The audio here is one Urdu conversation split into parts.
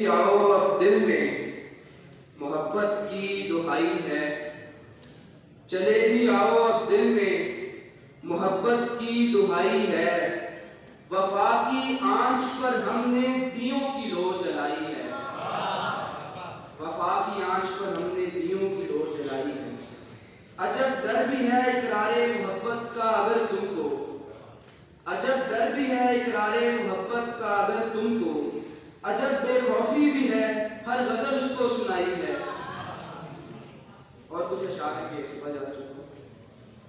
بھی آؤ اب دل میں محبت کی دہائی ہے، چلے بھی آؤ اب دل میں محبت کی دہائی ہے، وفا کی آنچ پر ہم نے دیوں کی لو جلائی ہے، وفا کی آنچ پر ہم نے دیوں کی لو جلائی ہے۔ عجب ڈر بھی ہے اقرار محبت کا اگر تم کو، عجب ڈر بھی ہے اقرار محبت کا اگر تم کو، عجب بے خوفی بھی ہے ہر غزل اس کو سنائی ہے۔ اور کچھ اشعار کے صبح جا چکا،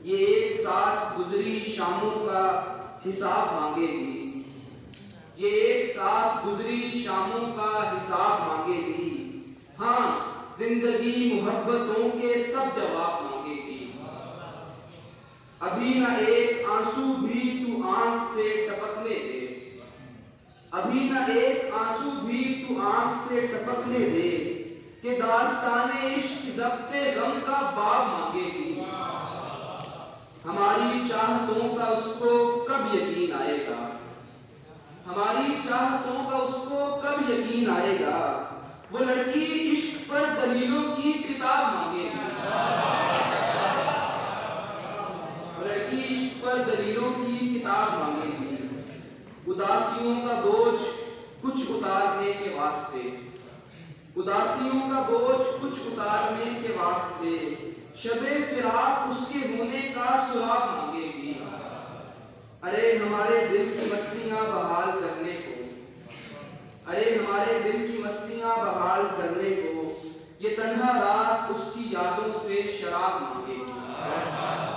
یہ ایک ساتھ گزری شاموں کا حساب مانگے گی، یہ ایک ساتھ گزری شاموں کا حساب مانگے گی، ہاں زندگی محبتوں کے سب جواب مانگے گی۔ ابھی نہ ایک آنسو بھی تو آنکھ سے ٹپکنے دے، ابھی نہ ایک آنسو بھی تو آنکھ سے ٹپکنے دے، کہ داستان عشق ضبط غم کا باب مانگے گی۔ ہماری چاہتوں کا اس کو کب یقین آئے گا، ہماری چاہتوں کا اس کو کب یقین آئے گا، وہ لڑکی عشق پر دلیلوں کی کتاب مانگے گی، وہ لڑکی عشق پر دلیلوں کی کتاب مانگے گی۔ اداسیوں کا بوجھ کچھ اتارنے کے واسطے، اداسیوں کا بوجھ کچھ اتارنے کے واسطے، شب فراق اس کے ہونے کا سراغ مانگے گی۔ ارے ہمارے دل کی مستیاں بحال کرنے کو، ارے ہمارے دل کی مستیاں بحال کرنے کو، یہ تنہا رات اس کی یادوں سے شراب مانگے گی۔